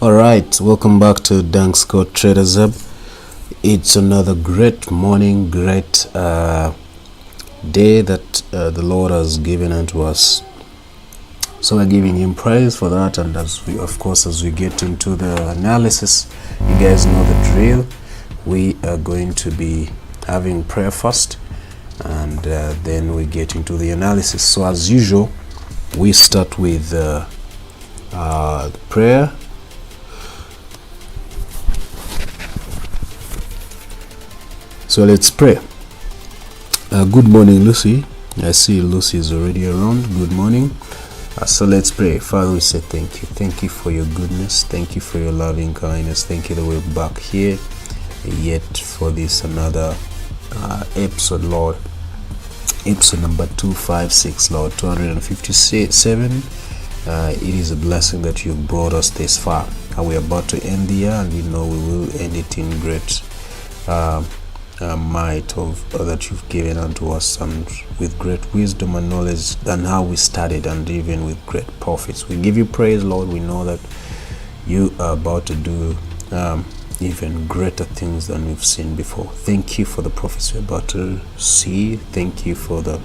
Alright, welcome back to Danks Code Traders Hub. It's another great morning, great day that the Lord has given unto us. So we're giving him praise for that, and as we get into the analysis, you guys know the drill. We are going to be having prayer first, and then we get into the analysis. So as usual, we start with the prayer. So let's pray. Good morning, Lucy. I see Lucy is already around. Good morning. So let's pray. Father, we say thank you. Thank you for your goodness. Thank you for your loving kindness. Thank you that we're back here yet for this another episode, Lord. Episode number 256, Lord, 257. It is a blessing that you've brought us this far. We're about to end the year, and we know we will end it in great might of that you've given unto us, and with great wisdom and knowledge than how we started, and even with great profits. We give you praise, Lord. We know that you are about to do even greater things than we've seen before. Thank you for the profits we're about to see. Thank you for the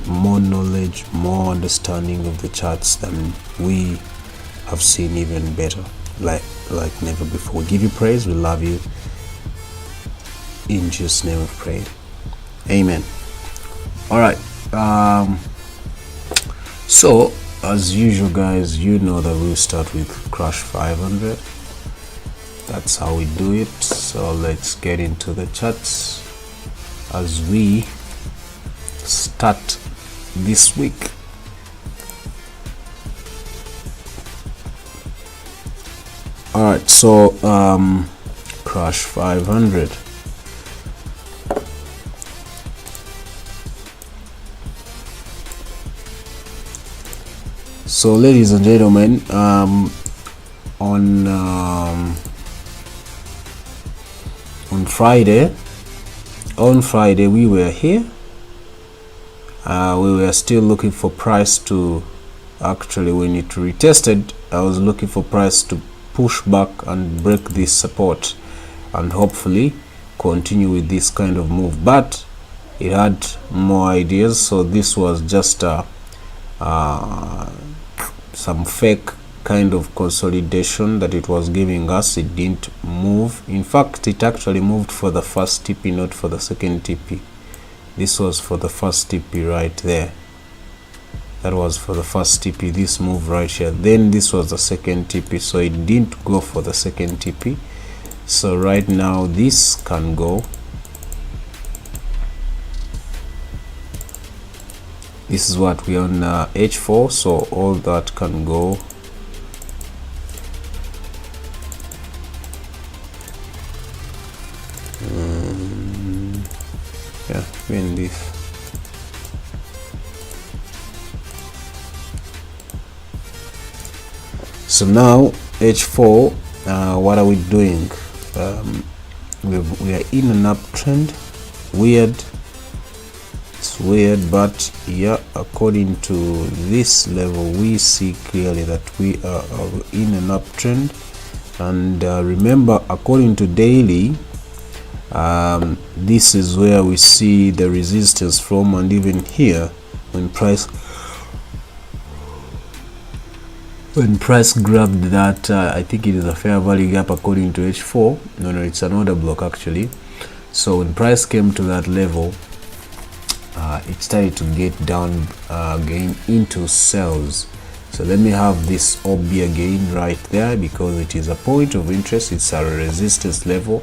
more knowledge, more understanding of the charts than we have seen, even better, like never before. We give you praise. We love you. In Jesus' name we've prayed. Amen. All right. So as usual, guys, you know that we'll start with crash 500. That's how we do it. So let's get into the charts as we start this week. All right. So crash 500. So ladies and gentlemen, on Friday we were here. We were still looking for price to, actually when it retested, I was looking for price to push back and break this support and hopefully continue with this kind of move, but it had more ideas. So this was just some fake kind of consolidation that it was giving us. It didn't move. In fact, it actually moved for the first TP, not for the second TP. This was for the first TP right there. That was for the first TP, this move right here. Then this was the second TP, so it didn't go for the second TP. So right now this can go. This is what we on H4, so all that can go. Yeah, even this. So now H4, what are we doing? We are in an uptrend. Weird. It's weird, but yeah, according to this level we see clearly that we are in an uptrend. And remember, according to daily, this is where we see the resistance from, and even here when price grabbed that, I think it is a fair value gap according to H4. No, it's an order block actually. So when price came to that level, it started to get down again into sells. So let me have this OB again right there, because it is a point of interest. It's a resistance level,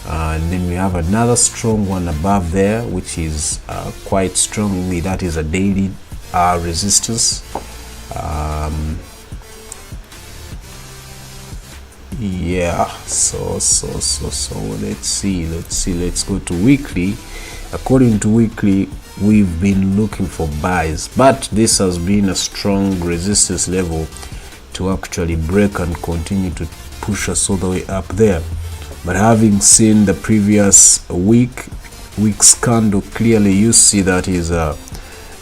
and then we have another strong one above there, which is quite strongly, that is a daily resistance. Yeah, so let's see, let's go to weekly. According to weekly, we've been looking for buys, but this has been a strong resistance level to actually break and continue to push us all the way up there. But having seen the previous week's candle, clearly you see that is a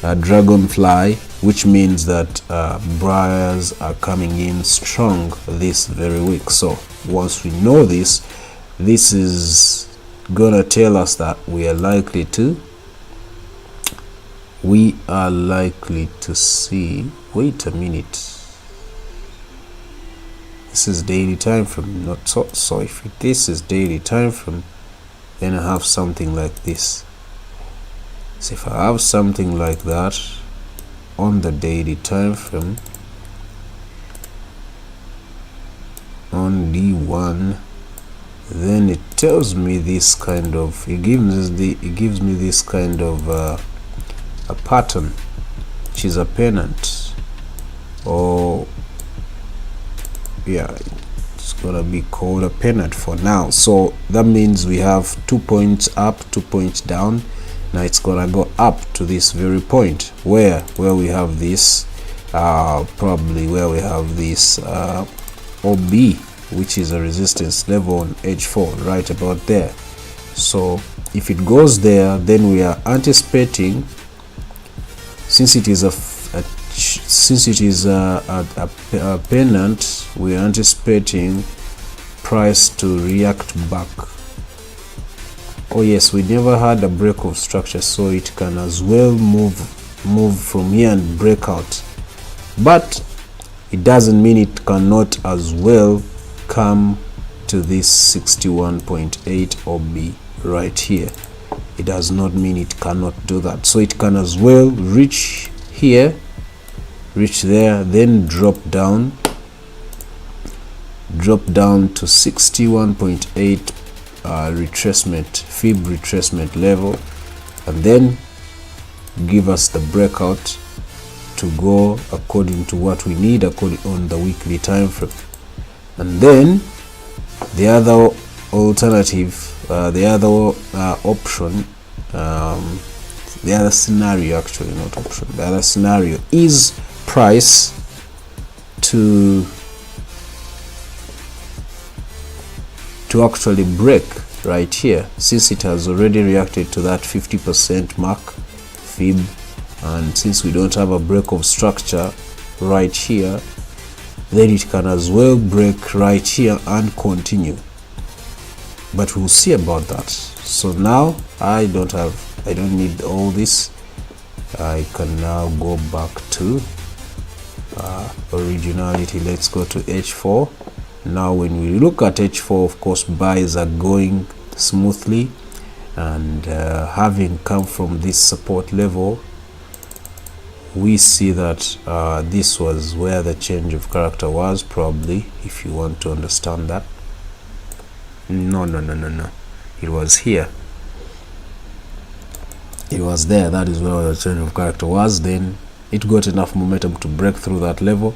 dragonfly which means that buyers are coming in strong this very week. So once we know this, this is gonna tell us that we are likely to see, wait a minute, this is daily time frame, not so if this is daily time frame, then I have something like this. So if I have something like that on the daily time frame on D1, then it tells me this kind of, it gives me this kind of a pattern, which is a pennant, or yeah, it's gonna be called a pennant for now. So that means we have 2 points up, 2 points down. Now it's gonna go up to this very point where we have this probably where we have this OB, which is a resistance level on H4, right about there. So if it goes there, then we are anticipating, since it is a pennant, we are anticipating price to react back. Oh yes, we never had a break of structure, so it can as well move from here and break out, but it doesn't mean it cannot as well come to this 61.8 OB right here. It does not mean it cannot do that. So it can as well reach here, reach there, then drop down to 61.8 retracement, fib retracement level, and then give us the breakout to go according to what we need on the weekly time frame. And then the other alternative, the other option, the other scenario, actually not option, the other scenario is price to actually break right here, since it has already reacted to that 50% mark fib, and since we don't have a break of structure right here, then it can as well break right here and continue, but we'll see about that. So now I don't need all this. I can now go back to originality. Let's go to H4. Now when we look at H4, of course buys are going smoothly, and having come from this support level, we see that this was where the change of character was, probably, if you want to understand that. No, it was here, it was there. That is where the change of character was. Then it got enough momentum to break through that level,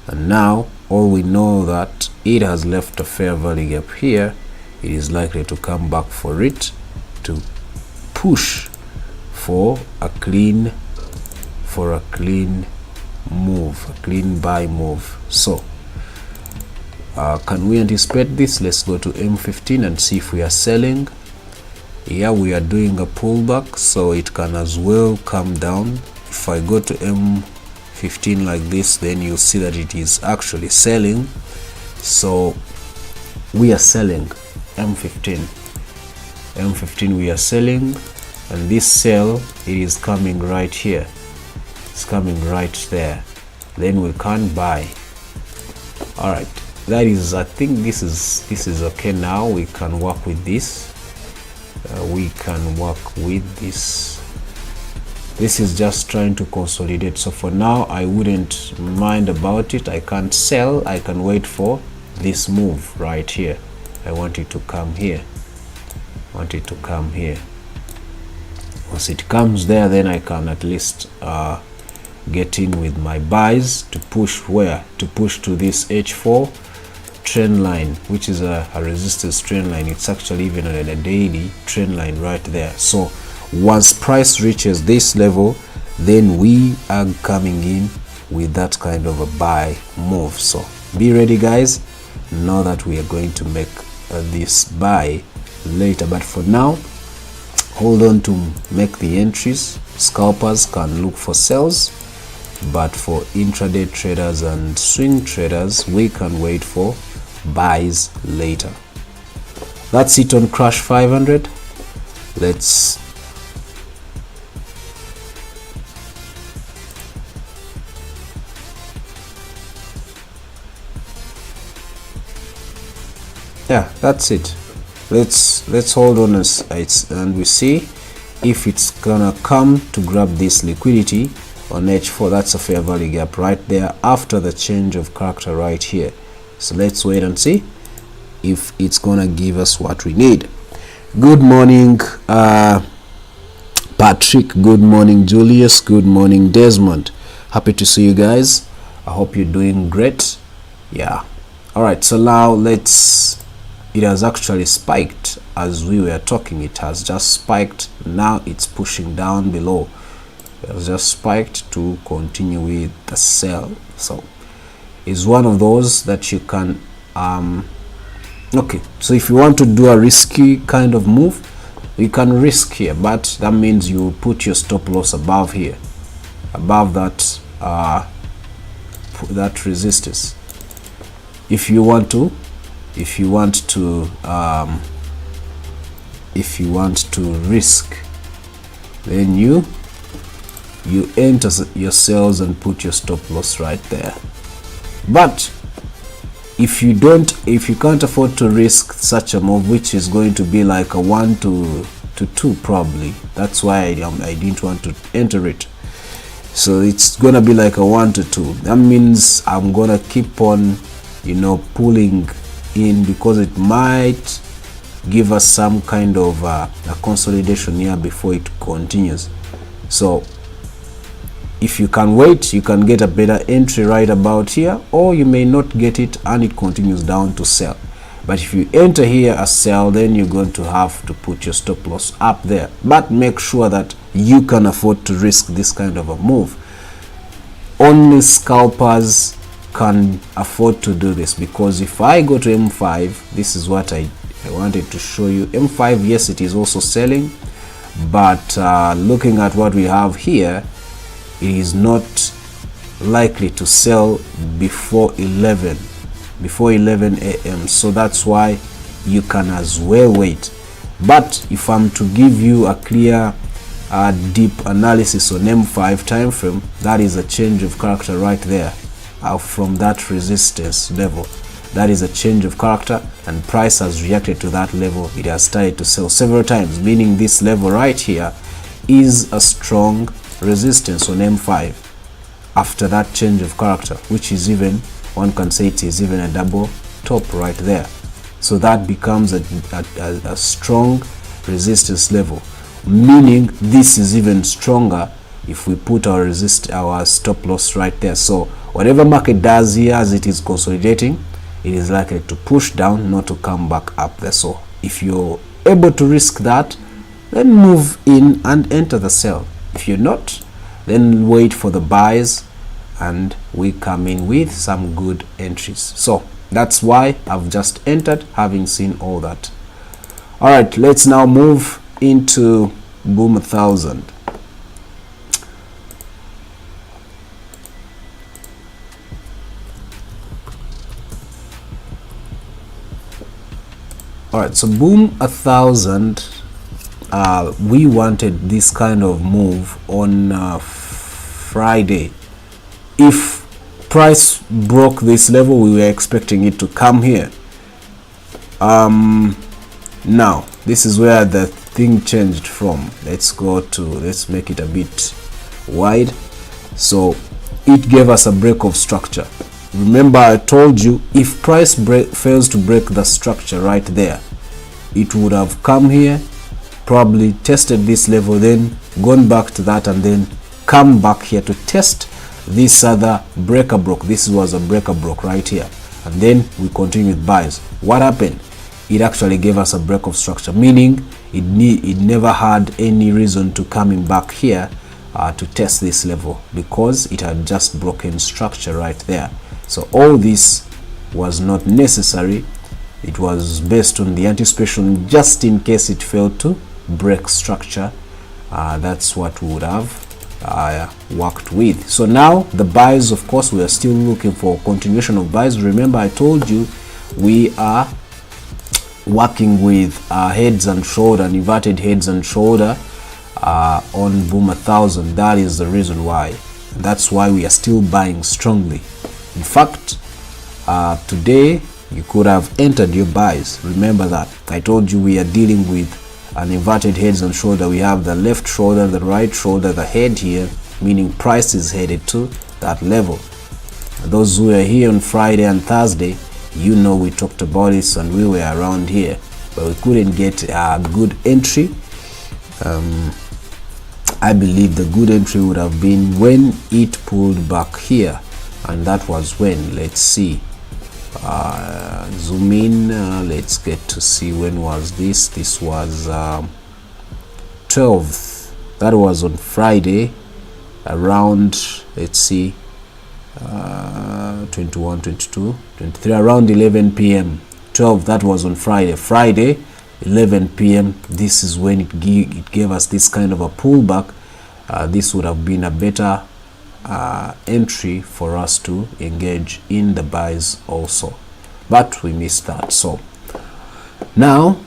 and now all we know that it has left a fair value gap here. It is likely to come back for it to push for a clean move, a clean buy move. So can we anticipate this? Let's go to M15 and see if we are selling. Yeah, we are doing a pullback, so it can as well come down. If I go to M15 like this, then you'll see that it is actually selling. So we are selling M15 we are selling, and this sell, it is coming right here, it's coming right there, then we can't buy. All right, that is, I think this is okay. Now we can work with this, this is just trying to consolidate. So for now I wouldn't mind about it. I can't sell, I can wait for this move right here. I want it to come here, once it comes there, then I can at least get in with my buys to push where, to push to this H4 trend line, which is a resistance trend line. It's actually even a daily trend line right there. So once price reaches this level, then we are coming in with that kind of a buy move. So be ready, guys. Know that we are going to make this buy later, but for now hold on to make the entries. Scalpers can look for sells, but for intraday traders and swing traders, we can wait for buys later. That's it on Crash 500. Let's that's it. Let's hold on and we see if it's gonna come to grab this liquidity on H4. That's a fair value gap right there after the change of character right here. So let's wait and see if it's gonna give us what we need. Good morning, Patrick. Good morning, Julius. Good morning, Desmond. Happy to see you guys. I hope you're doing great. Yeah. All right. So now it has actually spiked as we were talking. It has just spiked. Now it's pushing down below. It has just spiked to continue with the sell. So it's one of those that you can okay, so if you want to do a risky kind of move, you can risk here, but that means you put your stop loss above here, above that that resistance. If you want to risk, then you enter your sales and put your stop loss right there. But if you can't afford to risk such a move, which is going to be like a 1 to 2 probably, that's why I didn't want to enter it. So it's gonna be like a 1 to 2. That means I'm gonna keep on pulling in, because it might give us some kind of a consolidation here before it continues. So if you can wait, you can get a better entry right about here, or you may not get it and it continues down to sell. But if you enter here as sell, then you're going to have to put your stop loss up there. But make sure that you can afford to risk this kind of a move. Only scalpers can afford to do this, because if I go to M5, this is what I wanted to show you. M5, yes, it is also selling, but looking at what we have here, it is not likely to sell before 11 a.m. so that's why you can as well wait. But if I'm to give you a clear deep analysis on M5 time frame, that is a change of character right there from that resistance level. That is a change of character, and price has reacted to that level. It has started to sell several times, meaning this level right here is a strong resistance on M5 after that change of character, which is even, one can say it is even a double top right there. So that becomes a strong resistance level, meaning this is even stronger if we put our stop loss right there. So whatever market does here, as it is consolidating, it is likely to push down, not to come back up there. So if you're able to risk that, then move in and enter the sell. If you're not, then wait for the buys and we come in with some good entries. So that's why I've just entered, having seen all that. All right, let's now move into Boom 1000. All right, so Boom 1000, we wanted this kind of move on Friday. If price broke this level, we were expecting it to come here. Now this is where the thing changed from. Let's make it a bit wide. So it gave us a break of structure. Remember, I told you if price fails to break the structure right there, it would have come here, probably tested this level, then gone back to that, and then come back here to test this other breaker broke. This was a breaker broke right here, and then we continue with buys. What happened? It actually gave us a break of structure, meaning it never had any reason to coming back here to test this level, because it had just broken structure right there. So all this was not necessary. It was based on the anticipation, just in case it failed to break structure. That's what we would have worked with. So now the buys, of course, we are still looking for continuation of buys. Remember, I told you we are working with heads and shoulder, and inverted heads and shoulder on boom 1000. That is the reason why. That's why we are still buying strongly. In fact, today you could have entered your buys. Remember that I told you we are dealing with an inverted heads and shoulder. We have the left shoulder, the right shoulder, the head here, meaning price is headed to that level. Those who are here on Friday and Thursday, you know we talked about this and we were around here, but we couldn't get a good entry. I believe the good entry would have been when it pulled back here, and that was when, let's see, zoom in, let's get to see when was this. This was 12th. That was on Friday around, let's see, 21, 22, 23, around 11 p.m. 12, that was on Friday 11 p.m. This is when it gave us this kind of a pullback. This would have been a better entry for us to engage in the buys also, but we missed that. So now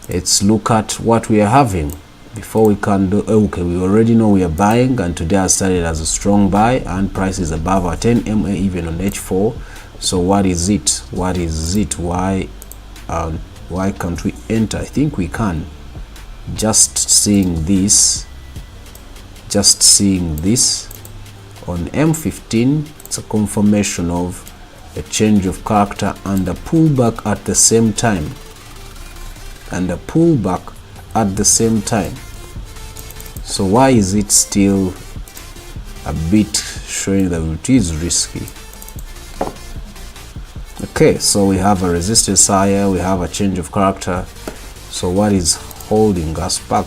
let's look at what we are having before we can do. Okay, we already know we are buying, and today I started as a strong buy and price is above our 10 MA even on H4. So what is it? Why can't we enter? I think we can. Just seeing this on M15, it's a confirmation of a change of character and a pullback at the same time, So why is it still a bit showing that it is risky? Okay, so we have a resistance higher, we have a change of character. So what is holding us back?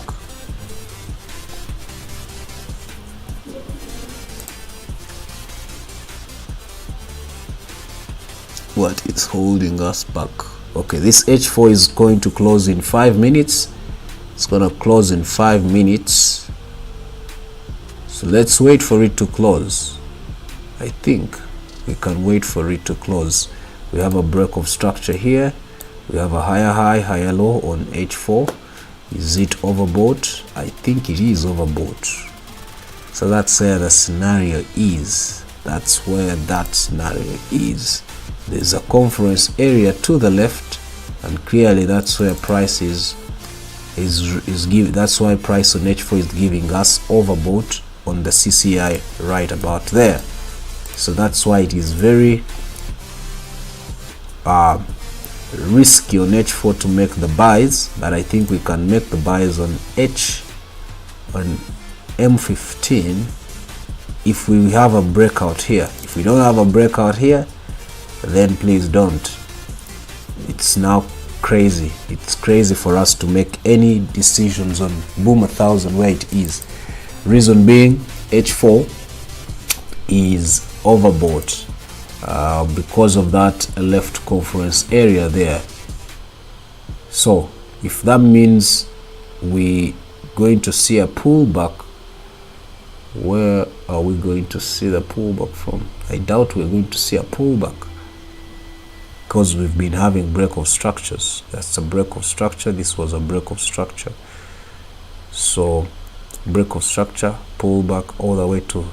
What is holding us back? Okay, this H4 is going to close in 5 minutes. It's going to close in 5 minutes. So let's wait for it to close. I think we can wait for it to close. We have a break of structure here. We have a higher high, higher low on H4. Is it overbought? I think it is overbought. So that's where the scenario is. There's a conference area to the left, and clearly that's where price is giving. That's why price on H4 is giving us overbought on the CCI right about there. So that's why it is very risky on H4 to make the buys, but I think we can make the buys on M15 if we have a breakout here. If we don't have a breakout here, then please don't. It's now crazy. It's crazy for us to make any decisions on boom 1000 where it is. Reason being, H4 is overbought because of that left conference area there. So if that means we going to see a pullback, where are we going to see the pullback from? I doubt we're going to see a pullback, because we've been having break of structures. That's a break of structure. This was a break of structure. So break of structure, pullback all the way to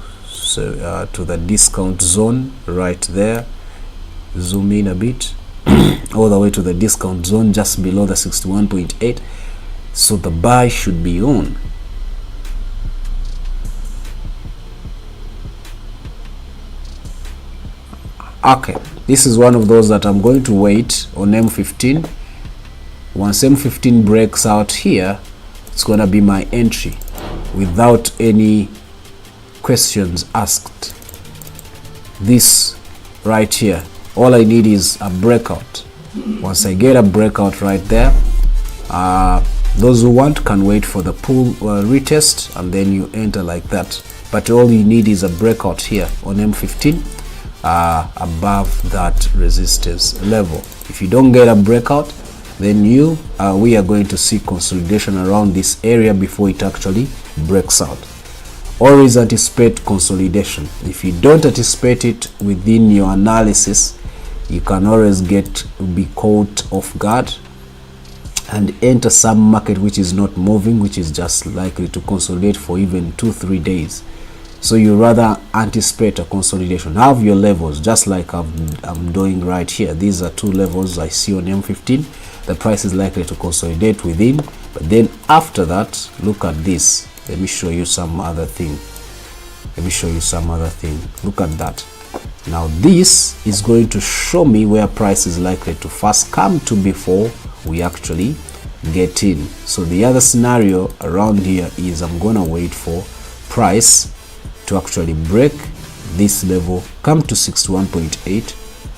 the discount zone right there. Zoom in a bit all the way to the discount zone just below the 61.8. So the buy should be on. Okay, this is one of those that I'm going to wait on M15. Once M15 breaks out here, it's gonna be my entry without any questions asked. This right here, all I need is a breakout. Once I get a breakout right there, those who want can wait for the pull retest, and then you enter like that. But all you need is a breakout here on M15 above that resistance level. If you don't get a breakout, then we are going to see consolidation around this area before it actually breaks out. always anticipate consolidation. If you don't anticipate it within your analysis, you can always be caught off guard and enter some market which is not moving, which is just likely to consolidate for even 2-3 days. So you rather anticipate a consolidation. Have your levels, just like I'm doing right here. These are 2 levels I see on M15. The price is likely to consolidate within, but then after that, look at this. Let me show you some other thing. Look at that. Now this is going to show me where price is likely to first come to before we actually get in. So the other scenario around here is I'm gonna wait for price to actually break this level, come to 61.8,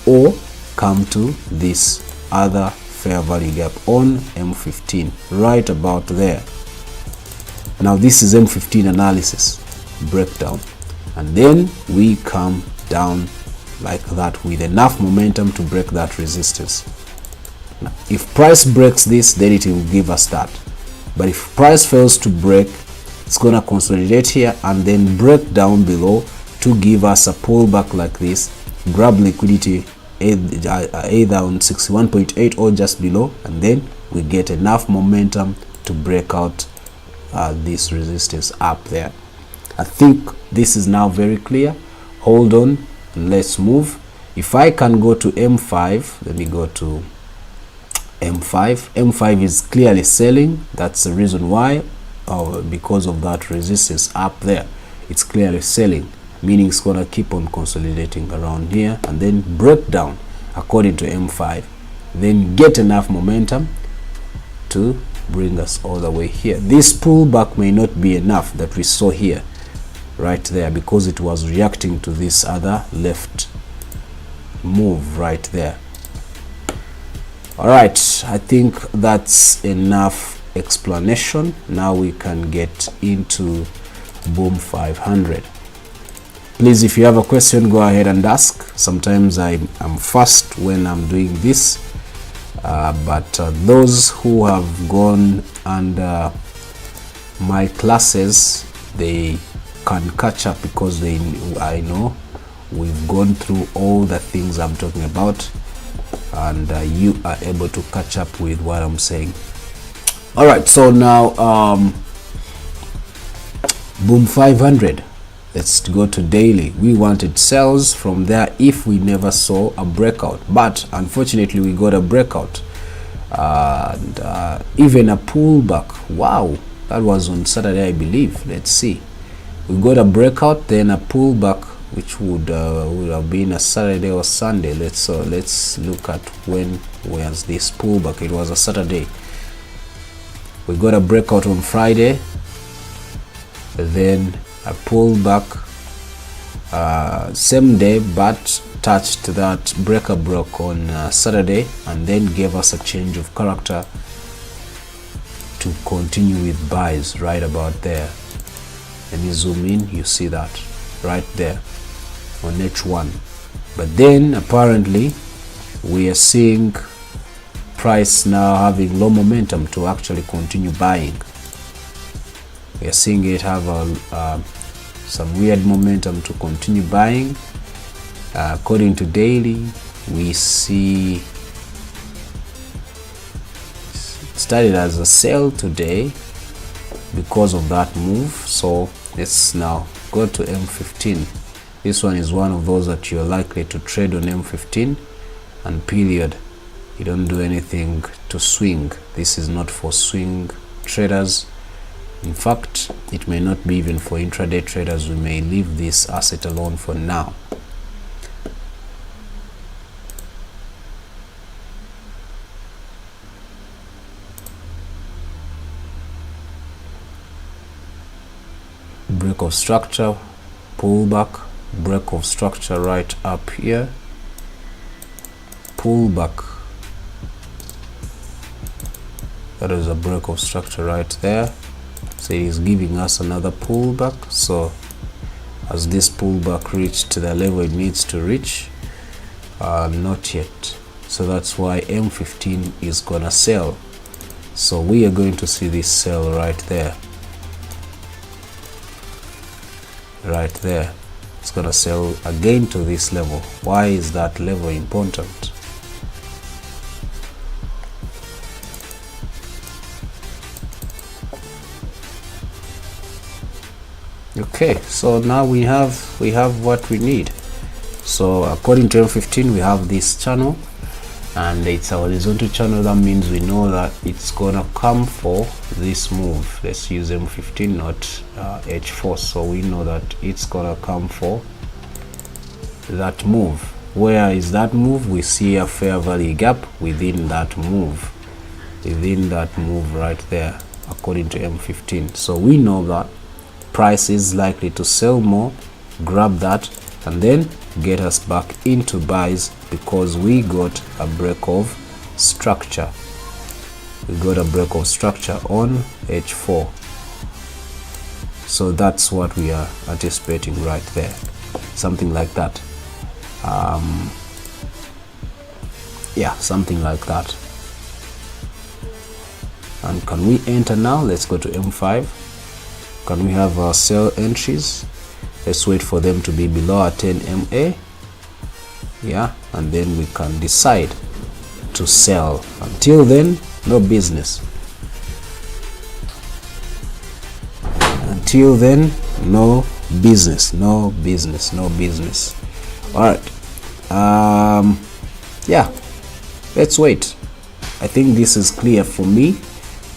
or come to this other fair value gap on M15, right about there. Now this is M15 analysis breakdown, and then we come down like that with enough momentum to break that resistance. Now, if price breaks this, then it will give us that. But if price fails to break, it's gonna consolidate here and then break down below to give us a pullback like this, grab liquidity either on 61.8 or just below, and then we get enough momentum to break out this resistance up there. I think this is now very clear. Hold on, let's move. If I can go to M5, let me go to M5. M5 is clearly selling. That's the reason why, because of that resistance up there, it's clearly selling, meaning it's gonna keep on consolidating around here and then break down according to M5, then get enough momentum to bring us all the way here. This pullback may not be enough that we saw here right there, because it was reacting to this other left move right there. All right, I think that's enough explanation. Now we can get into Boom 500. Please, if you have a question, go ahead and ask. Sometimes I'm fast when I'm doing this, but those who have gone under my classes, they can catch up, because I know we've gone through all the things I'm talking about, and you are able to catch up with what I'm saying. All right, so now Boom 500. Let's go to daily. We wanted sales from there if we never saw a breakout, but unfortunately we got a breakout and even a pullback. Wow, that was on Saturday, I believe. Let's see. We got a breakout, then a pullback, which would have been a Saturday or Sunday. Let's look at when was this pullback. It was a Saturday. We got a breakout on Friday, then a pullback same day, but touched that breaker broke on Saturday, and then gave us a change of character to continue with buys right about there. Let me zoom in, you see that right there on H1. But then apparently we are seeing price now having low momentum to actually continue buying. We are seeing it have some weird momentum to continue buying. According to daily, we see it started as a sell today because of that move. So let's now go to M15. This one is one of those that you're likely to trade on M15 and period. You don't do anything to swing. This is not for swing traders. In fact, it may not be even for intraday traders. We may leave this asset alone for now. Break of structure, pullback, break of structure right up here, pullback. That is a break of structure right there. So it is giving us another pullback. So as this pullback reached the level it needs to reach, not yet. So that's why M15 is gonna sell. So we are going to see this sell right there. right there. It's gonna sell again to this level. Why is that level important? Okay, so now we have what we need. So according to M15, we have this channel, and it's a horizontal channel. That means we know that it's gonna come for this move. Let's use M15, not H4. So we know that it's gonna come for that move. Where is that move? We see a fair value gap within that move, right there, according to M15. So we know that price is likely to sell more, grab that, and then get us back into buys, because we got a break of structure. We got a break of structure on H4. So that's what we are anticipating right there, something like that. Yeah, something like that. And can we enter now? Let's go to M5. Can we have our sell entries? Let's wait for them to be below our 10 MA. Yeah, and then we can decide to sell. Until then, no business. Until then, no business. All right. Yeah, let's wait. I think this is clear for me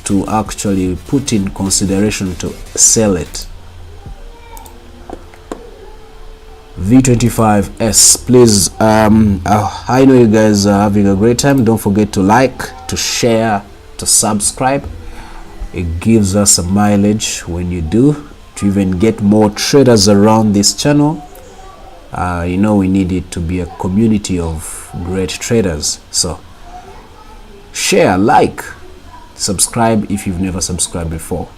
to actually put in consideration to sell it. V25S, please. I know you guys are having a great time. Don't forget to like, to share, to subscribe. It gives us a mileage when you do, to even get more traders around this channel. You know, we need it to be a community of great traders. So share, like, subscribe if you've never subscribed before.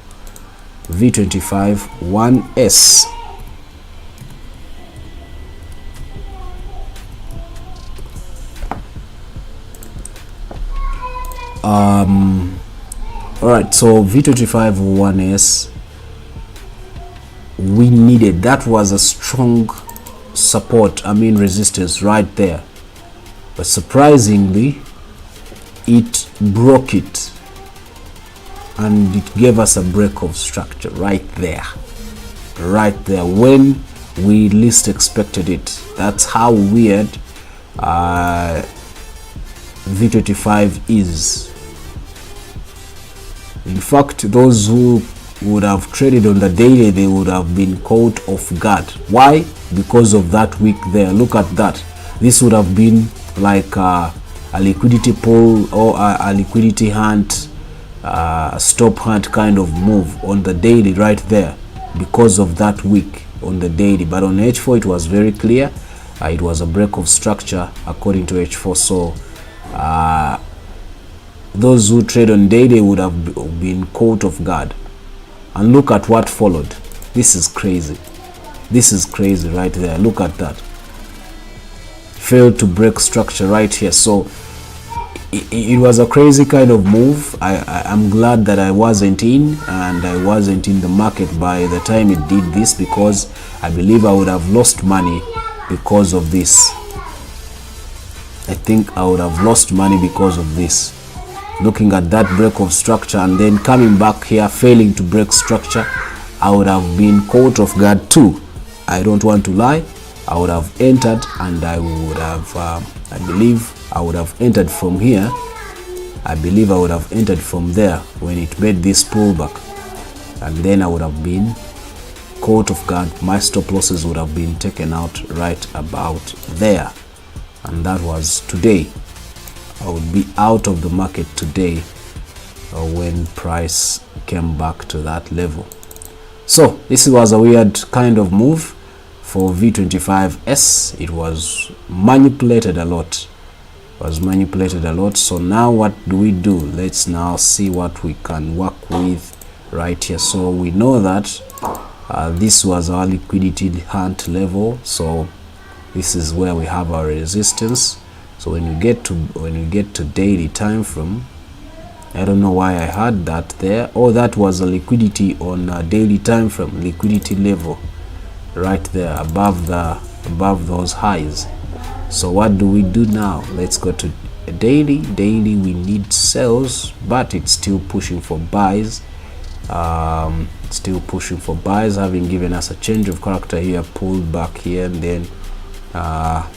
V25 1S. All right, so V25 1S, we needed, that was a strong support, resistance right there, but surprisingly it broke it, and it gave us a break of structure right there when we least expected it. That's how weird V25 is. In fact, those who would have traded on the daily, they would have been caught off guard. Why? Because of that wick there. Look at that. This would have been like a liquidity pull or a liquidity hunt, a stop hunt kind of move on the daily right there, because of that wick on the daily. But on H4 it was very clear. It was a break of structure according to H4. So those who trade on daily would have been caught off guard. And look at what followed. This is crazy. This is crazy right there. Look at that. Failed to break structure right here. So it was a crazy kind of move. I'm glad that I wasn't in, and I wasn't in the market by the time it did this, because I believe I would have lost money because of this. I think I would have lost money because of this. Looking at that break of structure and then coming back here, failing to break structure, I would have been caught off guard too. I don't want to lie. I would have entered, and I would have, I believe I would have entered from here. I believe I would have entered from there when it made this pullback, and then I would have been caught off guard. My stop losses would have been taken out right about there, and that was today. I would be out of the market today when price came back to that level. So this was a weird kind of move for V25S. It was manipulated a lot. So now what do? Let's now see what we can work with right here. So we know that this was our liquidity hunt level. So this is where we have our resistance. So when you get to daily time frame, I don't know why I had that there. Oh, that was a liquidity on a daily time frame, liquidity level. right there above those highs. So what do we do now? Let's go to daily. Daily we need sells, but it's still pushing for buys. Still pushing for buys, having given us a change of character here, pulled back here, and then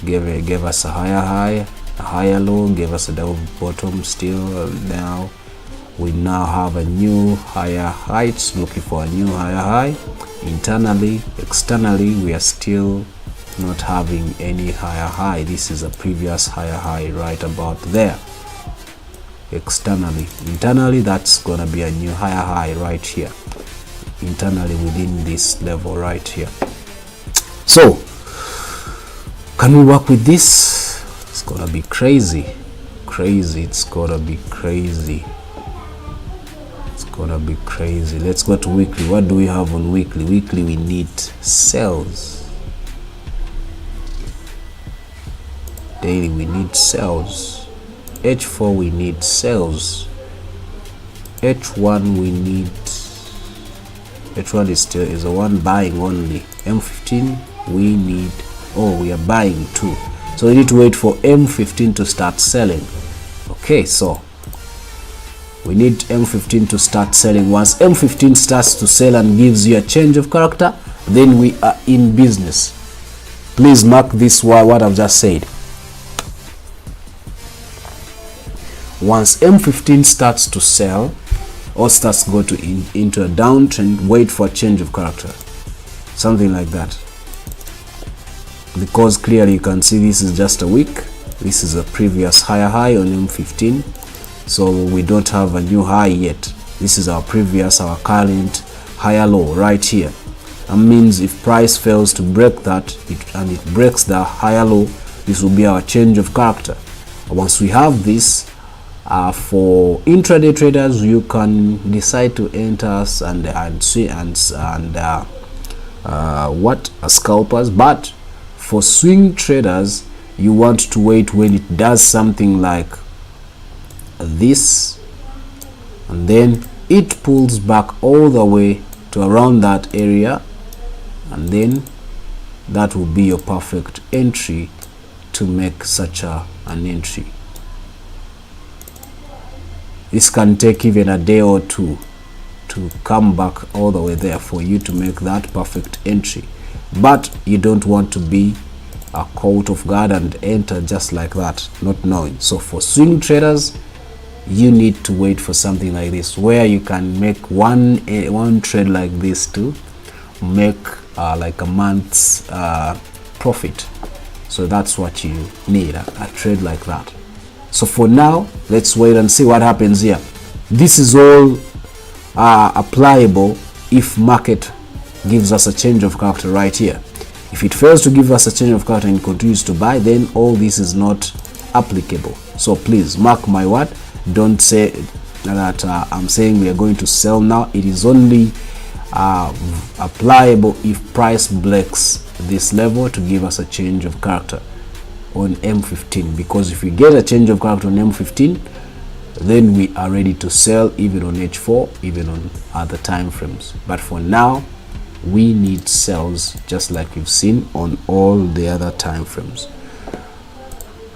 gave us a higher high, a higher low, gave us a double bottom still. Now we have a new higher heights, looking for a new higher high. Internally, externally, we are still not having any higher high. This is a previous higher high right about there. Externally, internally, that's gonna be a new higher high right here. Internally within this level right here. So can we work with this? It's gonna be crazy. It's gonna be crazy. Gonna be crazy. Let's go to weekly. What do we have on weekly? Weekly we need sells. Daily we need sells. H4 we need sells. H1 we need, H1 is a one buying only. M15 we need, we are buying too, so we need to wait for M15 to start selling. Okay, so we need M15 to start selling. Once M15 starts to sell and gives you a change of character, then we are in business. Please mark this what I've just said. Once M15 starts to sell or starts to go into a downtrend, wait for a change of character, something like that, because clearly you can see this is just a wick. This is a previous higher high on M15. So we don't have a new high yet. This is our current higher low right here. That means if price fails to break that, and it breaks the higher low, this will be our change of character. Once we have this, for intraday traders, you can decide to enter scalpers. But for swing traders, you want to wait when it does something like this, and then it pulls back all the way to around that area, and then that will be your perfect entry to make such an entry. This can take even a day or two to come back all the way there for you to make that perfect entry, but you don't want to be a caught off guard and enter just like that, not knowing. So for swing traders, you need to wait for something like this, where you can make one trade like this to make like a month's profit. So that's what you need, a trade like that. So for now, let's wait and see what happens here. This is all applicable if market gives us a change of character right here. If it fails to give us a change of character and continues to buy, then all this is not applicable. So please mark my word. Don't say that I'm saying we are going to sell now. It is only applicable if price breaks this level to give us a change of character on M15, because if we get a change of character on M15, then we are ready to sell even on H4, even on other time frames. But for now, we need sells just like you've seen on all the other time frames.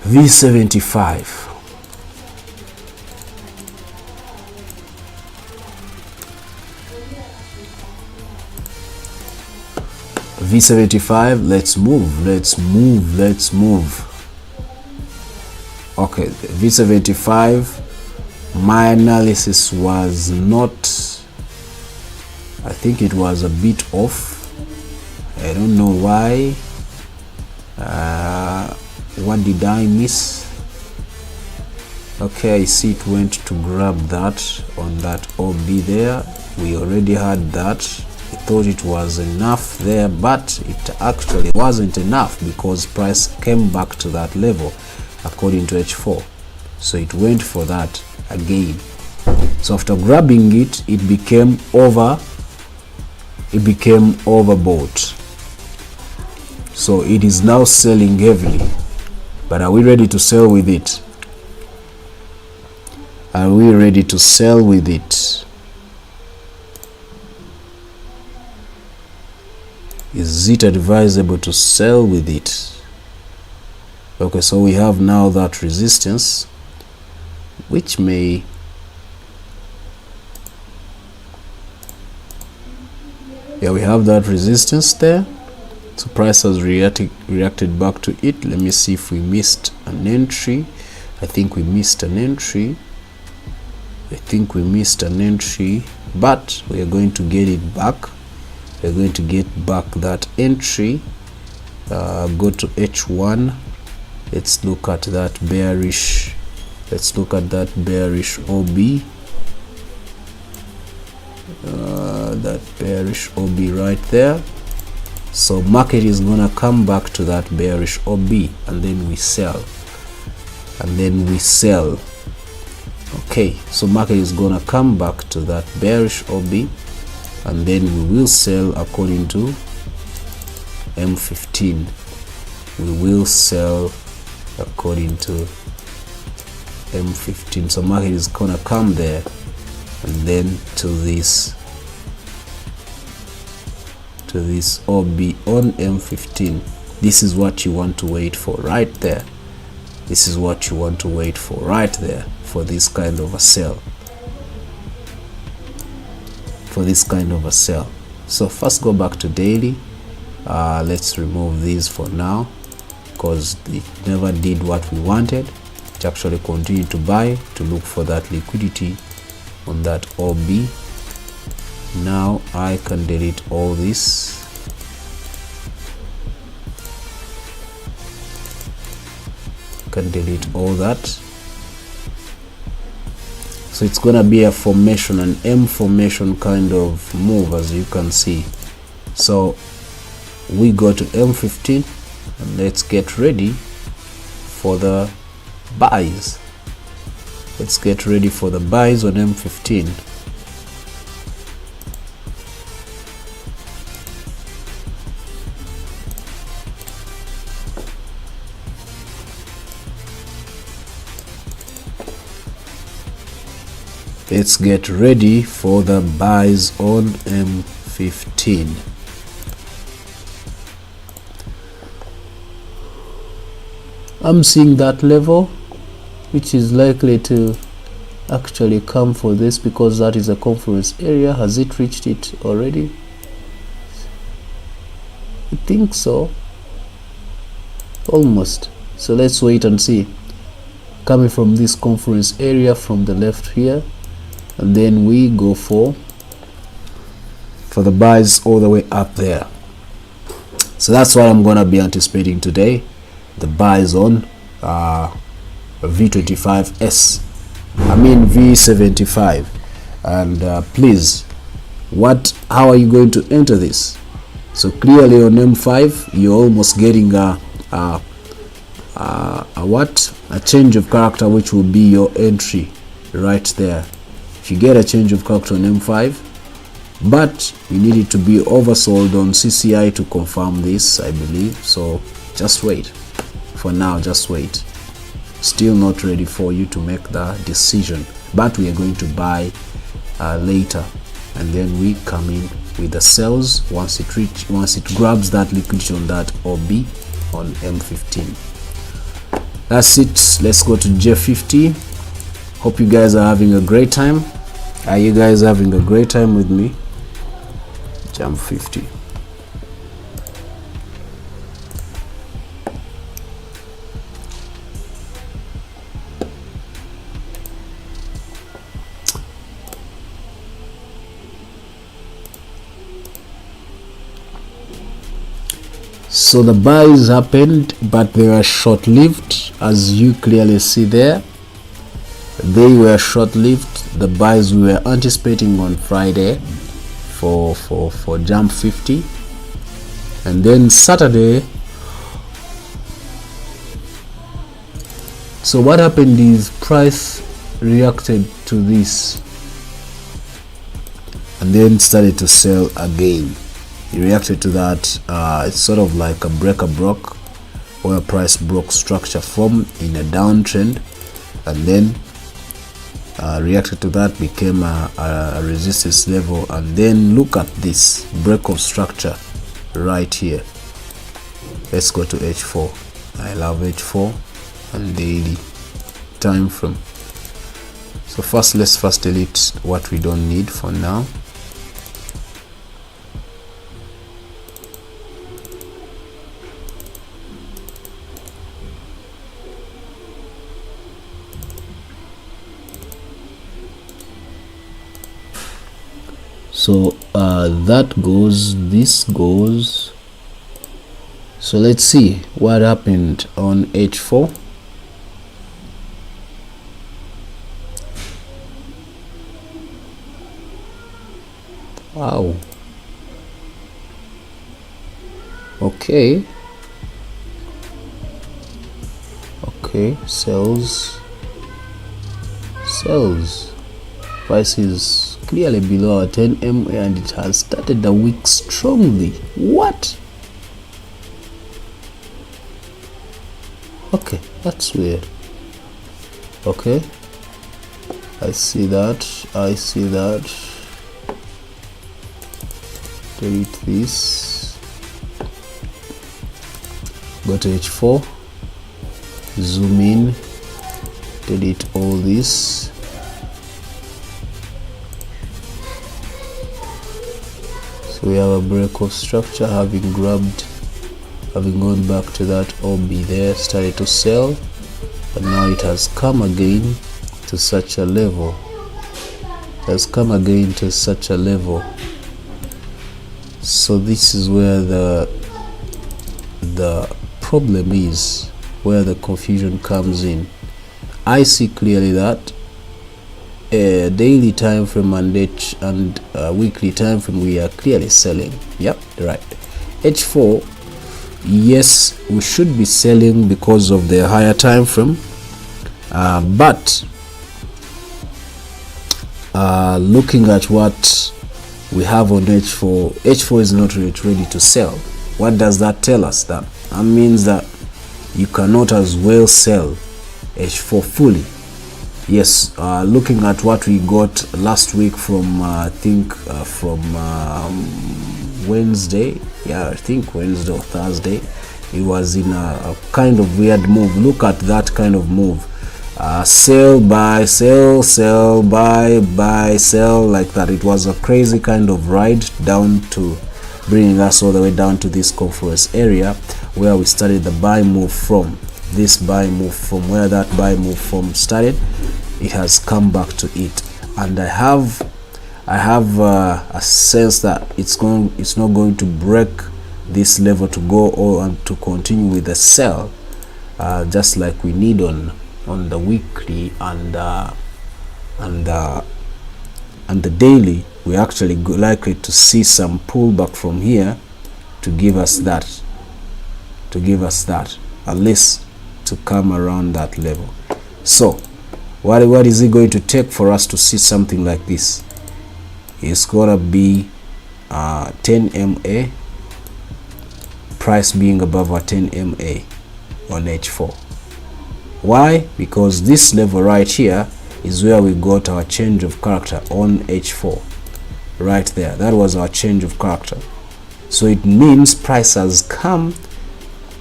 V75. V75, let's move. Okay, V75, my analysis was not, I think it was a bit off. I don't know why. What did I miss? Okay, I see it went to grab that on that OB there. We already had that. I thought it was enough there, but it actually wasn't enough, because price came back to that level according to H4. So it went for that again. So after grabbing it, it became overbought. So it is now selling heavily. But are we ready to sell with it? Are we ready to sell with it? Is is it advisable to sell with it? Okay, so we have now that resistance, which may we have that resistance there. So price has reacted back to it. Let me see if we missed an entry. I think we missed an entry. But we are going to get it back. We're going to get back that entry. Go to H1. Let's look at that bearish. Let's look at that bearish OB. That bearish OB right there. So market is gonna come back to that bearish OB, and then we sell. Okay, so market is gonna come back to that bearish OB, and then we will sell according to M15. We will sell according to M15. So market is gonna come there, and then to this OB on M15. This is what you want to wait for right there. This is what you want to wait for right there, for this kind of a sell. So first go back to daily. Let's remove these for now, because it never did what we wanted. It actually continued to buy, to look for that liquidity on that OB. Now I can delete all this. Can delete all that. So it's gonna be a formation, an M formation kind of move, as you can see. So we go to M15 and let's get ready for the buys. Let's get ready for the buys on M15. Let's get ready for the buys on M15. I'm seeing that level, which is likely to actually come for this, because that is a confluence area. Has it reached it already? I think so, almost. So let's wait and see. Coming from this confluence area from the left here, and then we go for the buys all the way up there. So that's what I'm gonna be anticipating today, the buys on V25S, I mean V75. And please, how are you going to enter this? So clearly on M5 you're almost getting a change of character, which will be your entry right there. If you get a change of character on M5, but you need it to be oversold on CCI to confirm this, I believe. So just wait. For now, just wait. Still not ready for you to make the decision, but we are going to buy later, and then we come in with the sells once it grabs that liquidity on that OB on M15. That's it. Let's go to J50. Hope you guys are having a great time. Are you guys having a great time with me? Jump 50. So the buys happened, but they were short-lived, as you clearly see there. They were short-lived. The buys we were anticipating on Friday for jump 50, and then Saturday. So what happened is price reacted to this and then started to sell again. It reacted to that. It's sort of like a breaker broke, where price broke structure form in a downtrend, and then reacted to that, became a resistance level, and then look at this break of structure right here. Let's go to H4. I love H4 and daily time frame. So first, let's delete what we don't need for now. So that goes, this goes. So let's see what happened on H4. Wow. Okay, sells. Price is clearly below our 10 MA and it has started the week strongly. What? Okay, that's weird. Okay, I see that. Delete this. Go to H4, zoom in, delete all this. So we have a break of structure, having gone back to that OB there, started to sell, but now it has come again to such a level. So this is where the problem is, where the confusion comes in. I see clearly that daily time frame and weekly time frame, we are clearly selling. Yep, right. H4, yes, we should be selling because of the higher time frame, but looking at what we have on H4 is not ready to sell. What does that tell us? That means that you cannot as well sell H4 fully. Yes, looking at what we got last week from I think from Wednesday, yeah, I think Wednesday or Thursday, it was in a kind of weird move. Look at that kind of move. Sell, buy, sell, sell, buy, sell, like that. It was a crazy kind of ride down to bringing us all the way down to this conference area where we started the buy move from. This buy move from where that buy move from started, it has come back to it, and I have a sense that it's not going to break this level to go and to continue with the sell, just like we need on the weekly and the daily. We're actually likely to see some pullback from here to give us that, at least to come around that level. So what is it going to take for us to see something like this? It's gonna be 10 MA, price being above our 10 MA on H4. Why? Because this level right here is where we got our change of character on H4. Right there, that was our change of character. So it means price has come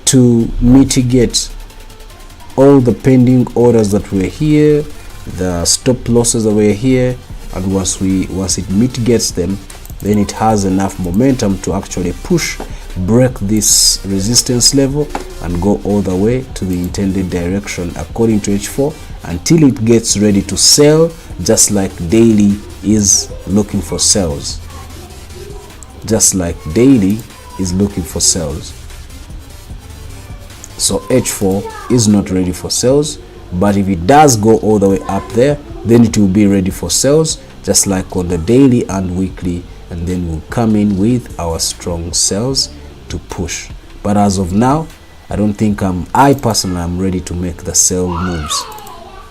to mitigate all the pending orders that were here, the stop losses that were here, and once it mitigates them, then it has enough momentum to actually break this resistance level and go all the way to the intended direction according to H4 until it gets ready to sell, just like daily is looking for sells. So H4 is not ready for sales, but if it does go all the way up there, then it will be ready for sales, just like on the daily and weekly, and then we'll come in with our strong sales to push. But as of now, I don't think I personally am ready to make the sell moves.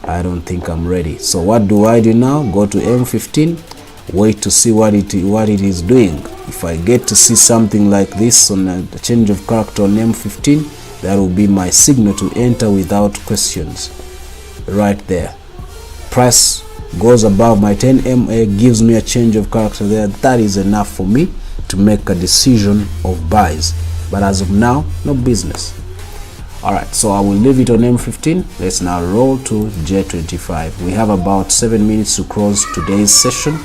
I don't think I'm ready. So what do I do now? Go to M15, wait to see what it is doing. If I get to see something like this on a change of character on M15, that will be my signal to enter without questions. Right there, price goes above my 10 MA, gives me a change of character there. That is enough for me to make a decision of buys, but as of now, no business. Alright, so I will leave it on M15. Let's now roll to J25. We have about 7 minutes to close today's session.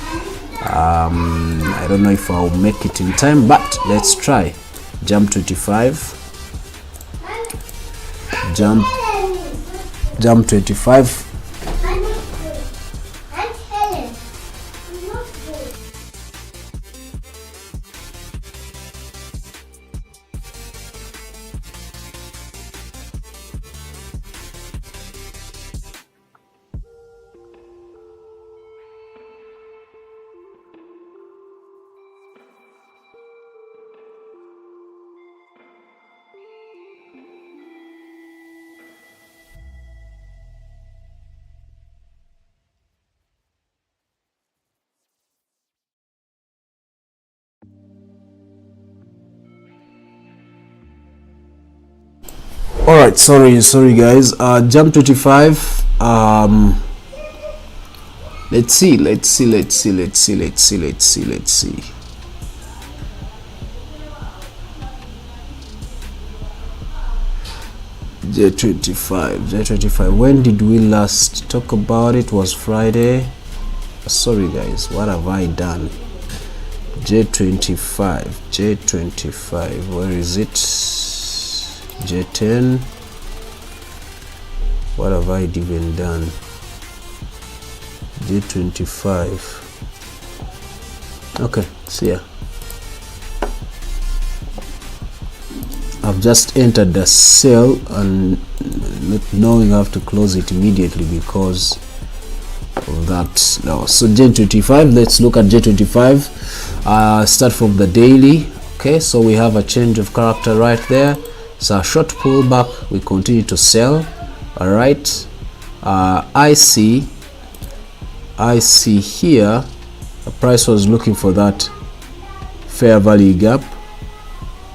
I don't know if I'll make it in time, but let's try. Jump 25. Jump 25. Alright, sorry guys. Jump 25. Let's see. J25. When did we last talk about it? Was Friday. Sorry guys, what have I done? J25, where is it? J10. What have I even done? J25. Okay, see ya. I've just entered the sell and not knowing I have to close it immediately because of that. Now, so J25, let's look at J25. Start from the daily. Okay, so we have a change of character right there. So a short pullback, we continue to sell. All right, I see here the price was looking for that fair value gap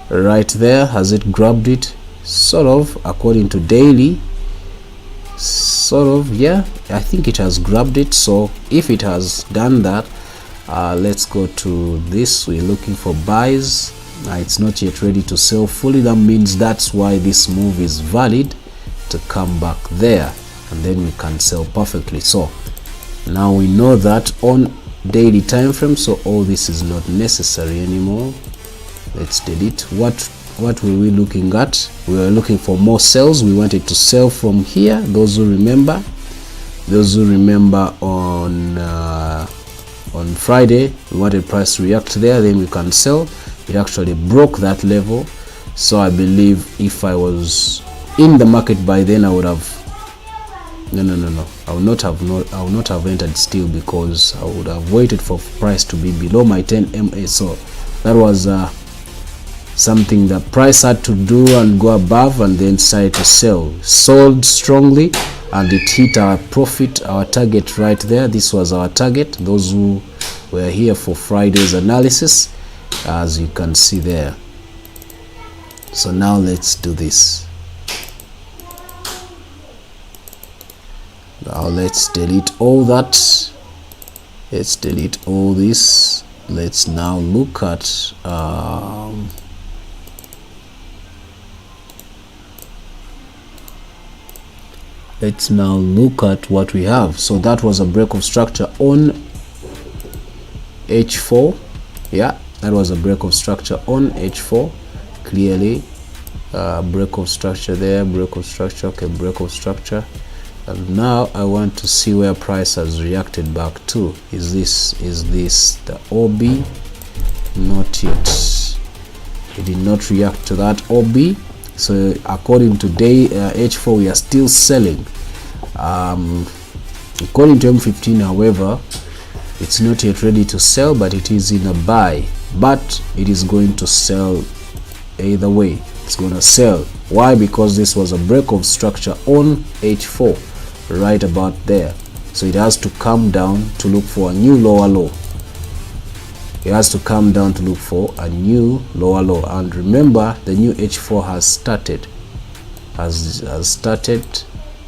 right there. Has it grabbed it? Sort of, according to daily. Sort of, yeah, I think it has grabbed it. So if it has done that, let's go to this. We're looking for buys. It's not yet ready to sell fully. That means that's why this move is valid to come back there, and then we can sell perfectly. So now we know that on daily time frame, so all this is not necessary anymore. Let's delete. What were we looking at? We were looking for more sales. We wanted to sell from here. Those who remember on Friday, we wanted price to react there, then we can sell. It actually broke that level. So I believe if I was in the market by then, I would have I would not have entered still, because I would have waited for price to be below my 10 MA. So that was something that price had to do and go above, and then decided to sell. Sold strongly, and it hit our profit, our target right there. This was our target. Those who were here for Friday's analysis, as you can see there. So now let's do this. Now let's delete all that. Let's delete all this. Let's now look at let's now look at what we have. So that was a break of structure on H4. Yeah, that was a break of structure on H4. Clearly, break of structure there, break of structure. Okay, break of structure. And now I want to see where price has reacted back to. Is this the OB? Not yet. It did not react to that OB. So according to day H4, we are still selling. According to M15, however, it's not yet ready to sell, but it is in a buy. But it is going to sell either way. It's going to sell. Why? Because this was a break of structure on H4, right about there. So it has to come down to look for a new lower low. It has to come down to look for a new lower low. And remember, the new H4 has started. Has started.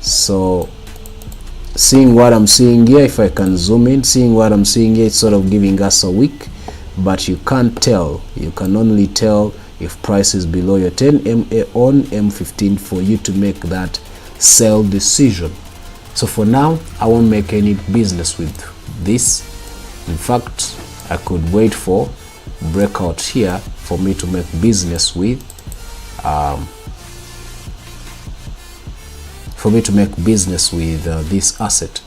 So seeing what I'm seeing here, if I can zoom in, seeing what I'm seeing here, it's sort of giving us a wick. but you can't tell. You can only tell if price is below your 10 MA on M15 for you to make that sell decision. So for now, I won't make any business with this. In fact, I could wait for breakout here for me to make business with this asset,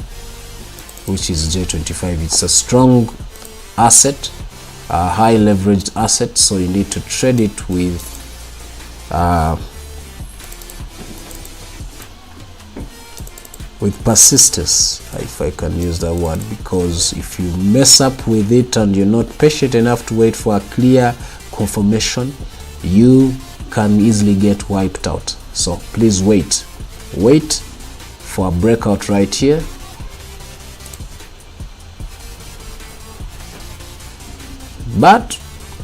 which is J25. It's a strong asset, a high leveraged asset, so you need to trade it with persistence, if I can use that word, because if you mess up with it and you're not patient enough to wait for a clear confirmation, you can easily get wiped out. So please wait for a breakout right here. But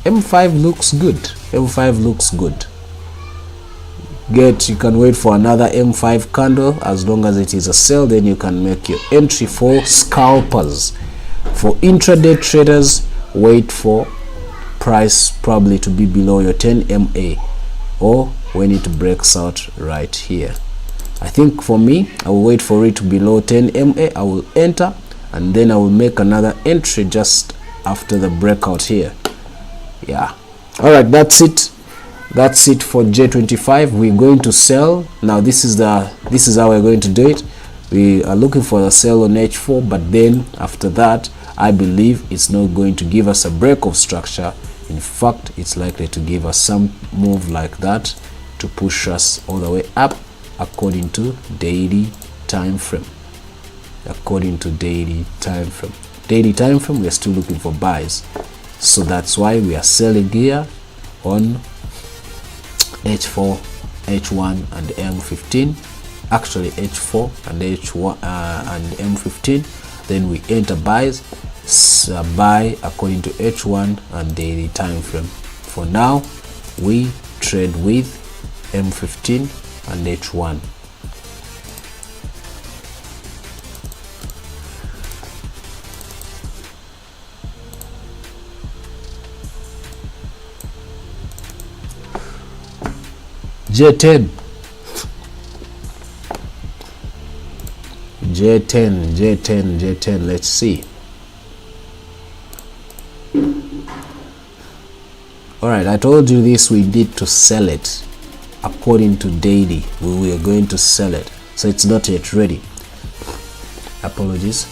M5 looks good. M5 looks good. You can wait for another M5 candle. As long as it is a sell, then you can make your entry. For scalpers. For intraday traders, wait for price probably to be below your 10 MA or when it breaks out right here. I think for me, I will wait for it to below 10 MA. I will enter and then I will make another entry just after the breakout here. Yeah, all right, that's it for J25. We're going to sell now. This is how we're going to do it. We are looking for a sell on H4, but then after that, I believe it's not going to give us a break of structure. In fact, it's likely to give us some move like that to push us all the way up according to daily time frame. Daily time frame, we are still looking for buys, so that's why we are selling here on H4, H1 and M15. Actually H4 and H1 and M15. Then we enter buys, buy according to H1 and daily time frame. For now, we trade with M15 and H1. J10, let's see. All right, I told you this, we need to sell it according to daily. We are going to sell it, so it's not yet ready. Apologies.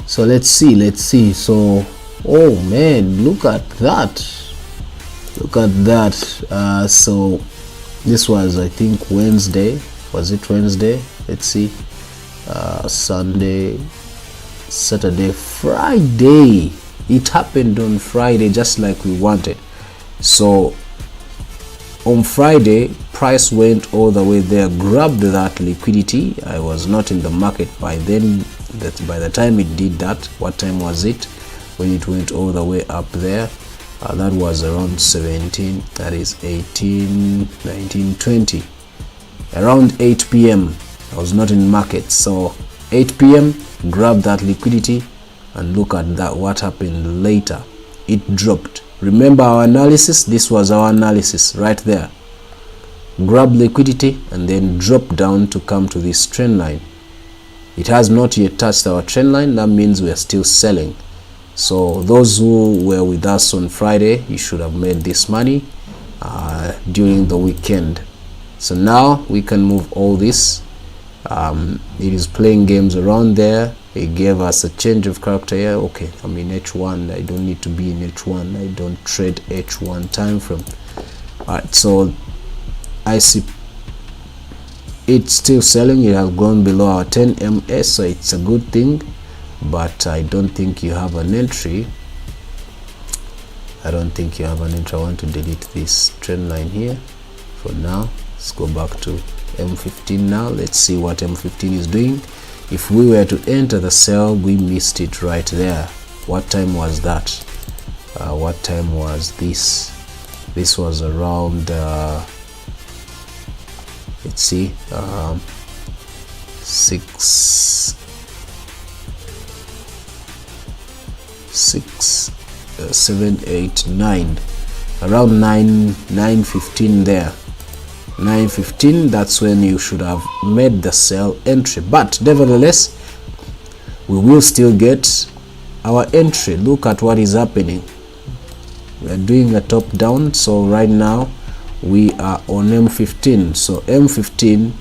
So let's see. So, oh man, look at that. So this was, I think, Wednesday. Was it Wednesday? Let's see. Sunday, Saturday, Friday. It happened on Friday just like we wanted. So on Friday, price went all the way there, grabbed that liquidity. I was not in the market by then. By the time it did that, what time was it when it went all the way up there? That was around 17, that is 18, 19, 20, around 8 p.m. I was not in market, so 8 p.m. grab that liquidity and look at that. What happened later? It dropped. Remember our analysis? This was our analysis right there. Grab liquidity and then drop down to come to this trend line. It has not yet touched our trend line. That means we are still selling. So those who were with us on Friday, you should have made this money during the weekend. So now we can move all this. It is playing games around there. It gave us a change of character here. Okay, I'm in H1. I don't need to be in H1. I don't trade H1 time frame. All right, so I see it's still selling. It has gone below our 10 MA, so it's a good thing. But I don't think you have an entry. I want to delete this trend line here for now. Let's go back to M15 now. Let's see what M15 is doing. If we were to enter the sell, we missed it right there. What time was that? What time was this? This was around let's see, 6 6 7 8 9, around 9:15 there, 9:15. That's when you should have made the sell entry, but nevertheless we will still get our entry. Look at what is happening. We are doing a top down, so right now we are on M15. So M15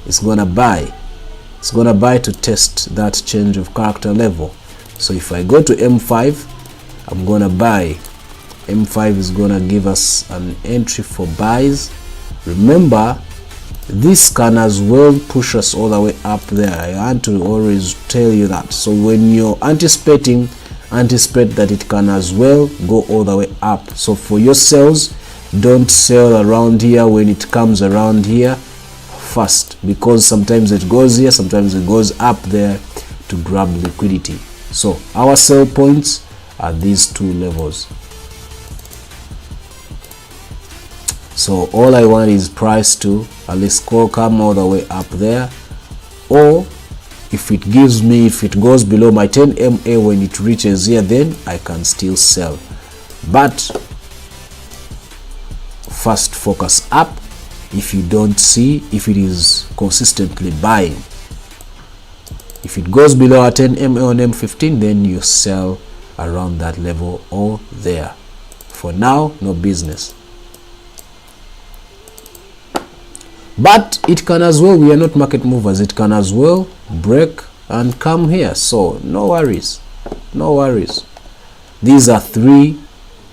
is gonna buy. It's gonna buy to test that change of character level. So if I go to M5, I'm gonna buy. M5 is gonna give us an entry for buys. Remember, this can as well push us all the way up there. I want to always tell you that. So when you're anticipating, anticipate that it can as well go all the way up. So for your sales, don't sell around here when it comes around here first, because sometimes it goes here, sometimes it goes up there to grab liquidity. So our sell points are these two levels. So all I want is price to at least come all the way up there, or if it goes below my 10 MA when it reaches here, then I can still sell. But first focus up. If you don't see if it is consistently buying, if it goes below a 10 MA on M15, then you sell around that level or there. For now, no business. But it can as well, we are not market movers, it can as well break and come here. So no worries, no worries. These are three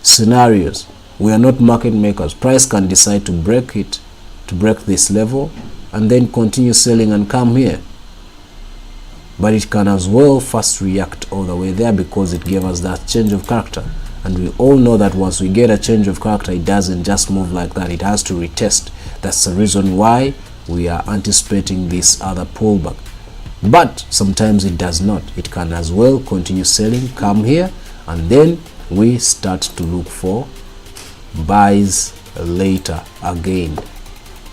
scenarios. We are not market makers. Price can decide to break it, to break this level, and then continue selling and come here. But it can as well first react all the way there, because it gave us that change of character. And we all know that once we get a change of character, it doesn't just move like that. It has to retest. That's the reason why we are anticipating this other pullback. But sometimes it does not. It can as well continue selling, come here, and then we start to look for buys later again.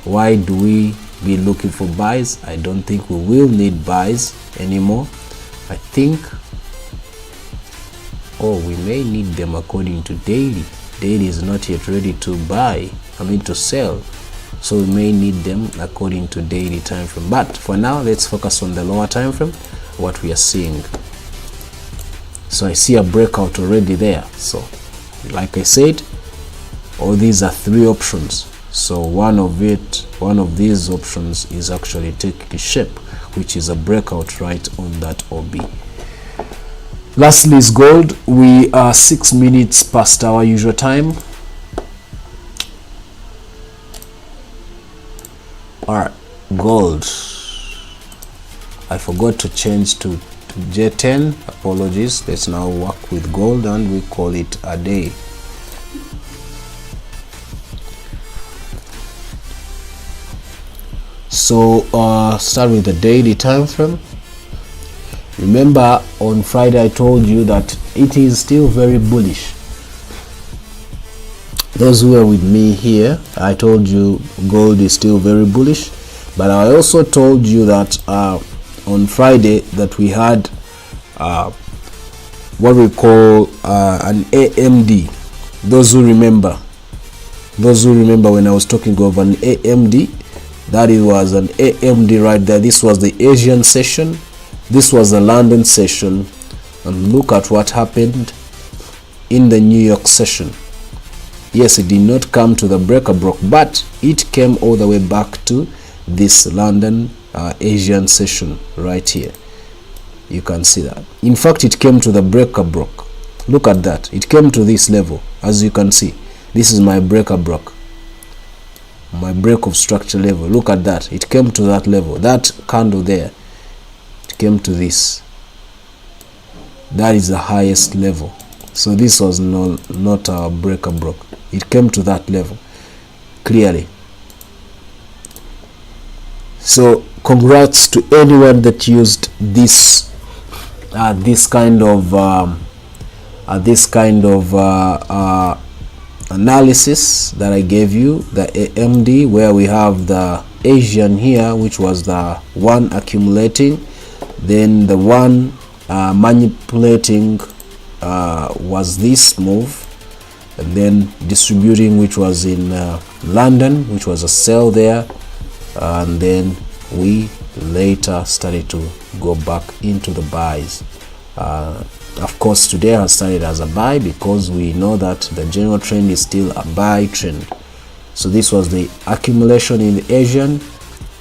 Why do we be looking for buys? I don't think we will need buys anymore. I think, we may need them according to daily. Daily is not yet ready to buy, to sell, so we may need them according to daily time frame. But for now, let's focus on the lower time frame, what we are seeing. So I see a breakout already there. So like I said, all these are three options. So one of these options is actually taking shape, which is a breakout right on that OB. Lastly is gold. We are 6 minutes past our usual time. Alright, gold. I forgot to change to J10. Apologies. Let's now work with gold and we call it a day. So start with the daily time frame. Remember, on Friday I told you that it is still very bullish. Those who were with me here, I told you gold is still very bullish, but I also told you that on Friday that we had what we call an AMD. Those who remember when I was talking of an AMD, that it was an AMD right there. This was the Asian session, this was the London session, and look at what happened in the New York session. Yes, it did not come to the breaker broke, but it came all the way back to this London Asian session right here. You can see that. In fact, it came to the breaker broke. Look at that. It came to this level. As you can see, this is my breaker broke, my break of structure level. Look at that. It came to that level. That candle there, it came to this. That is the highest level. So this was not a breaker broke. It came to that level clearly. So congrats to anyone that used this kind of analysis that I gave you, the AMD, where we have the Asian here, which was the one accumulating, then the one manipulating was this move, and then distributing, which was in London, which was a sell there, and then we later started to go back into the buys. Of course, today has started as a buy because we know that the general trend is still a buy trend. So this was the accumulation in the Asian,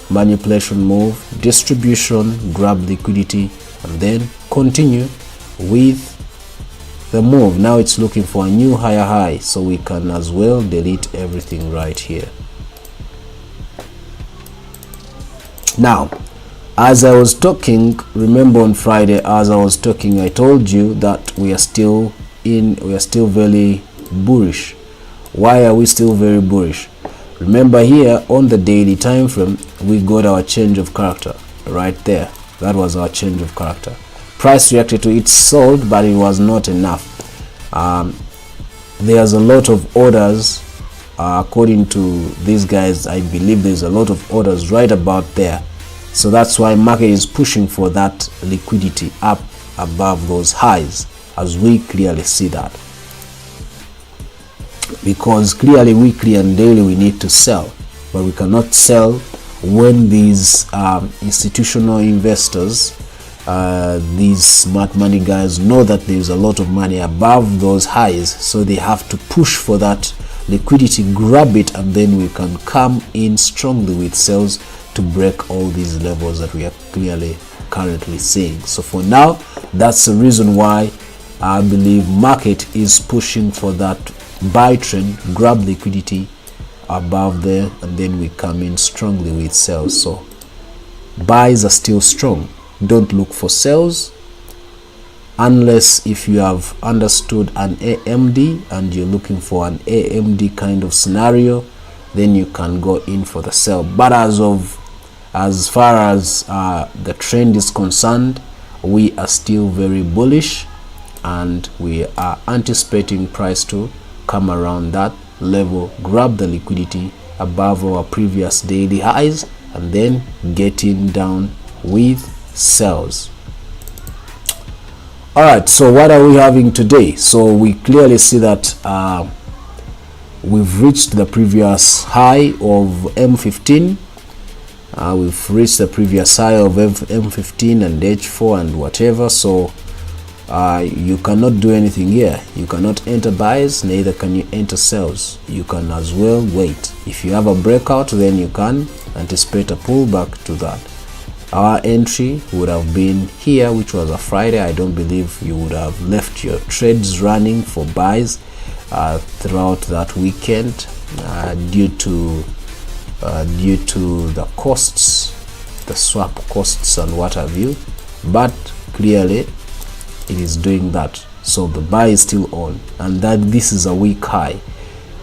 manipulation move, distribution, grab liquidity, and then continue with the move. Now it's looking for a new higher high, so we can as well delete everything right here. Now, as I was talking, remember on Friday, as I was talking, I told you that we are still very bullish. Why are we still very bullish? Remember here on the daily time frame, we got our change of character right there. That was our change of character. Price reacted to it, sold, but it was not enough. There's a lot of orders, according to these guys. I believe there's a lot of orders right about there. So that's why market is pushing for that liquidity up above those highs, as we clearly see that. Because clearly weekly and daily we need to sell, but we cannot sell when these institutional investors, these smart money guys, know that there's a lot of money above those highs, so they have to push for that liquidity, grab it, and then we can come in strongly with sales to break all these levels that we are clearly currently seeing. So for now, that's the reason why I believe market is pushing for that buy trend, grab liquidity above there, and then we come in strongly with sales. So buys are still strong. Don't look for sales unless if you have understood an AMD and you're looking for an AMD kind of scenario, then you can go in for the sell. But as far as the trend is concerned, we are still very bullish, and we are anticipating price to come around that level, grab the liquidity above our previous daily highs, and then getting down with sells. All right, so what are we having today? So we clearly see that we've reached the previous high of M15. We've reached the previous high of M15 and H4 and whatever. So you cannot do anything here. You cannot enter buys, neither can you enter sells. You can as well wait. If you have a breakout, then you can anticipate a pullback to that. Our entry would have been here, which was a Friday. I don't believe you would have left your trades running for buys throughout that weekend due to the costs, the swap costs and what have you. But clearly it is doing that, so the buy is still on, and that this is a weak high.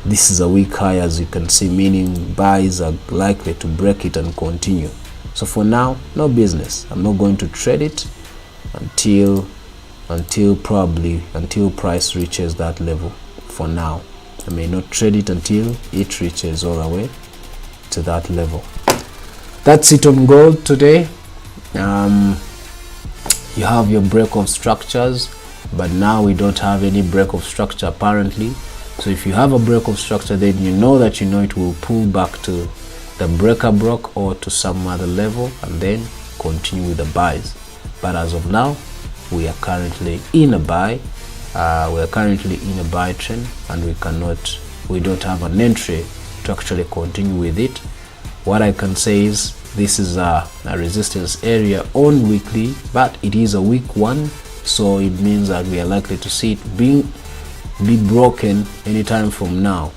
This is a weak high, as you can see, meaning buys are likely to break it and continue. So for now, no business. I'm not going to trade it until price reaches that level. For now, I may not trade it until it reaches all the way to that level. That's it on gold today. You have your break of structures, but now we don't have any break of structure apparently. So if you have a break of structure, then you know it will pull back to the breaker block or to some other level, and then continue with the buys. But as of now, we are currently in a buy. We are currently in a buy trend, and we don't have an entry to actually continue with it. What I can say is this is a resistance area on weekly, but it is a weak one, so it means that we are likely to see it be broken anytime from now.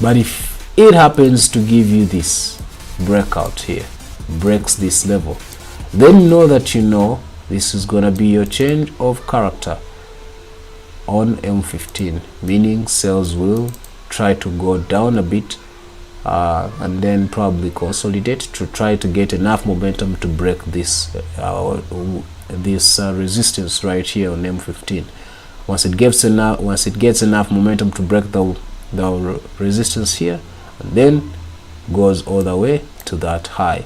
But if it happens to give you this breakout here, breaks this level, then know this is gonna be your change of character on M15, meaning sales will try to go down a bit and then probably consolidate to try to get enough momentum to break this resistance right here on M15. Once it gets enough momentum to break the resistance here, and then goes all the way to that high.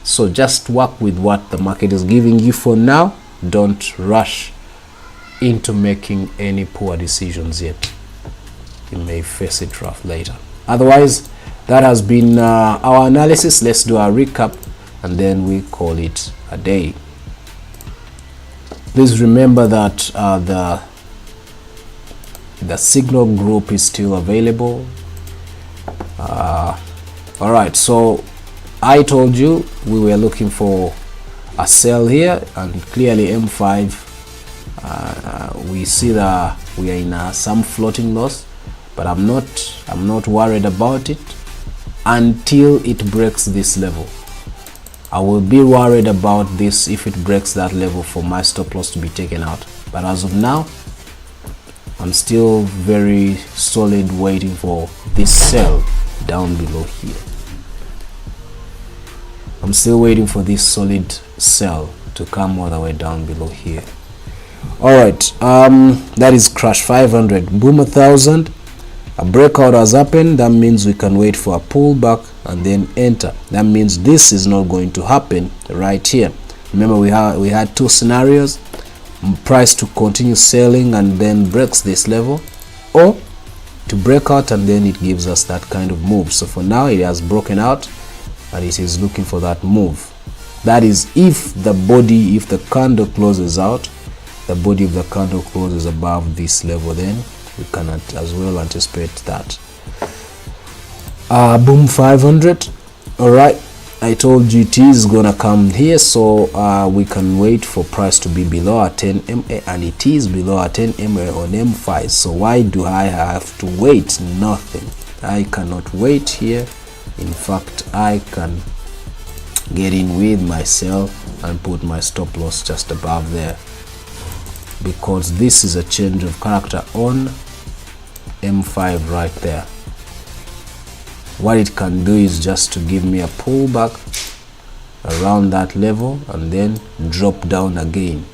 So just work with what the market is giving you for now. Don't rush into making any poor decisions yet. You may face it rough later. Otherwise, that has been our analysis. Let's do a recap and then we call it a day. Please remember that the signal group is still available. All right, so I told you we were looking for a sell here, and clearly M5, we see that we are in some floating loss, but I'm not worried about it until it breaks this level. I will be worried about this if it breaks that level for my stop loss to be taken out. But as of now, I'm still very solid waiting for this sell down below here. I'm still waiting for this solid sell to come all the way down below here. All right, that is crash 500, boom 1000. A breakout has happened. That means we can wait for a pullback and then enter. That means this is not going to happen right here. Remember, we had two scenarios: price to continue selling and then breaks this level, or to break out and then it gives us that kind of move. So for now, it has broken out and it is looking for that move. That is if the candle closes out, the body of the candle closes above this level, then we can as well anticipate that. Boom 500. All right, I told you it is gonna come here, so we can wait for price to be below our 10 MA, and it is below our 10 MA on M5. So why do I have to wait? Nothing. I cannot wait here. In fact, I can get in with my sell and put my stop loss just above there, because this is a change of character on M5 right there. What it can do is just to give me a pullback around that level and then drop down again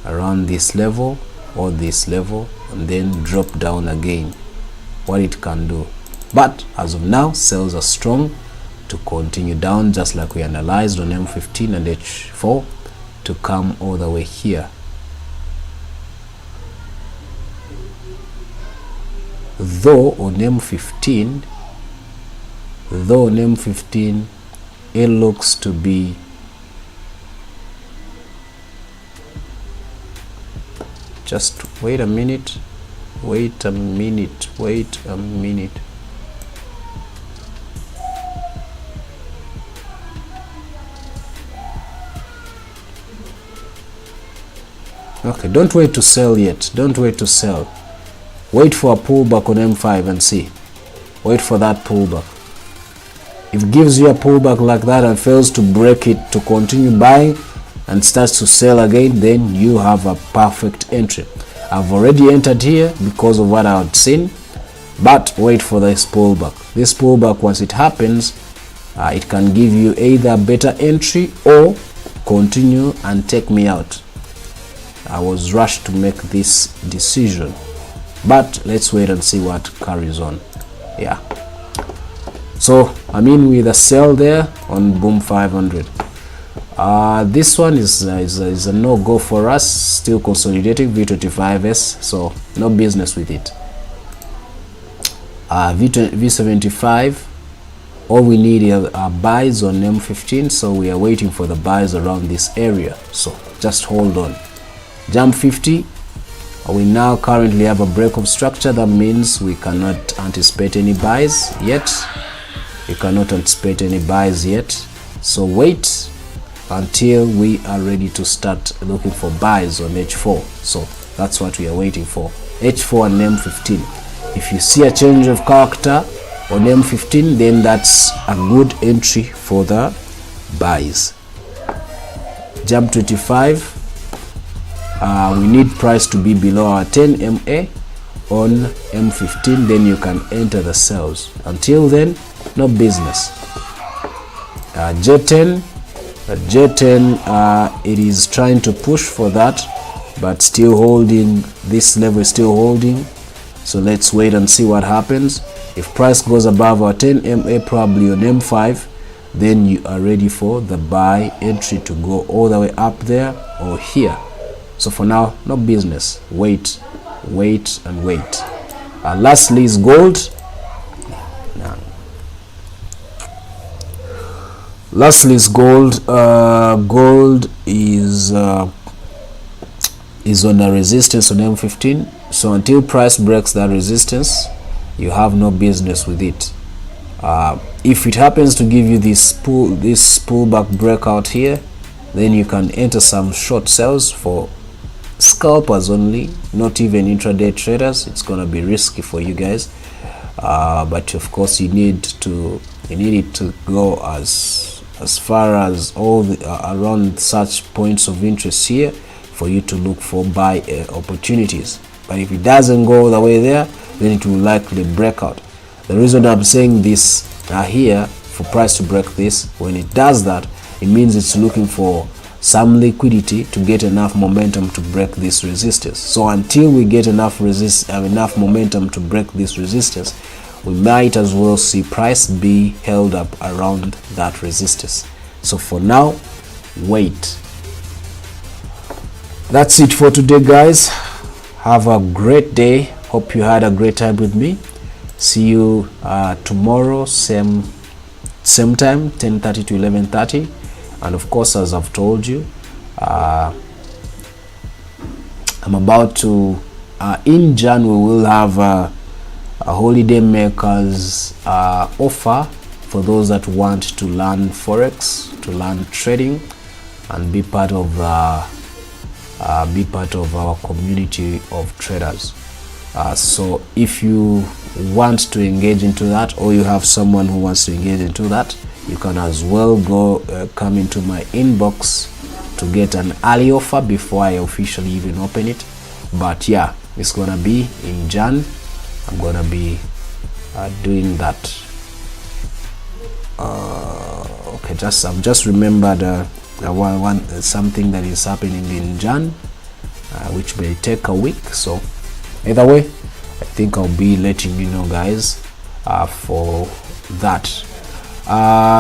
around this level or this level and then drop down again. What it can do. But as of now, sells are strong to continue down, just like we analyzed on M15 and H4, to come all the way here. Though on M15, it looks to be just wait a minute. Okay, don't wait to sell yet. Don't wait to sell. Wait for a pullback on M5 and see. Wait for that pullback. If it gives you a pullback like that and fails to break it to continue buying and starts to sell again, then you have a perfect entry. I've already entered here because of what I had seen, but wait for this pullback. This pullback, once it happens, it can give you either a better entry or continue and take me out. I was rushed to make this decision, but let's wait and see what carries on. Yeah, so I'm in with a sell there on boom 500. This one is a no-go for us, still consolidating V25S, so no business with it. V75, all we need are buys on M15, so we are waiting for the buys around this area, so just hold on. Jump 50, we now currently have a break of structure. That means we cannot anticipate any buys yet. So wait until we are ready to start looking for buys on H4. So that's what we are waiting for, H4 and M15. If you see a change of character on M15, then that's a good entry for the buys. Jump 25, we need price to be below our 10 MA on M15, then you can enter the sells. Until then, no business. J10, it is trying to push for that, but still holding. This level is still holding, so let's wait and see what happens. If price goes above our 10 MA, probably on M5, then you are ready for the buy entry to go all the way up there or here. So for now, no business. Wait and wait. Lastly is gold. Lastly is gold. Gold is on a resistance on M15. So until price breaks that resistance, you have no business with it. If it happens to give you this pullback breakout here, then you can enter some short sales for scalpers only, not even intraday traders. It's gonna be risky for you guys, but of course you need it to go as far as all the around such points of interest here for you to look for buy opportunities. But if it doesn't go all the way there, then it will likely break out. The reason I'm saying this here, for price to break this, when it does that, it means it's looking for some liquidity to get enough momentum to break this resistance. So until we get enough momentum to break this resistance, we might as well see price be held up around that resistance. So for now, wait. That's it for today, guys. Have a great day. Hope you had a great time with me. See you tomorrow, same time, 10:30 to 11:30. And of course, as I've told you, I'm about to in Jan we will have a holiday makers offer for those that want to learn Forex, to learn trading, and be part of our community of traders. So if you want to engage into that, or you have someone who wants to engage into that, you can as well go come into my inbox to get an early offer before I officially even open it. But yeah, it's gonna be in Jan. I'm gonna be doing that. Okay, I've just remembered something that is happening in Jan, which may take a week. So either way, I think I'll be letting you know, guys, for that.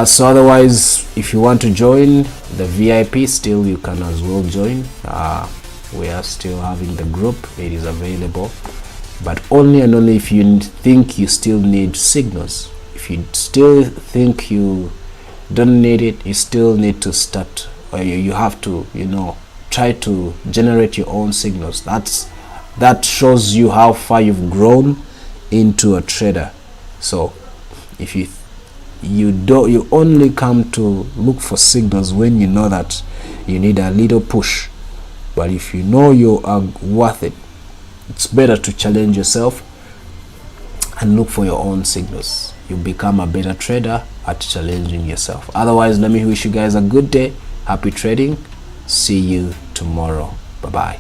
So otherwise, if you want to join the VIP, still you can as well join. We are still having the group. It is available, but only and only if you think you still need signals. If you still think you don't need it, you still need to start, or you have to, try to generate your own signals. That shows you how far you've grown into a trader. So if you only come to look for signals when you know that you need a little push. But if you know you are worth it, it's better to challenge yourself and look for your own signals. You become a better trader at challenging yourself. Otherwise, let me wish you guys a good day. Happy trading. See you tomorrow. Bye bye.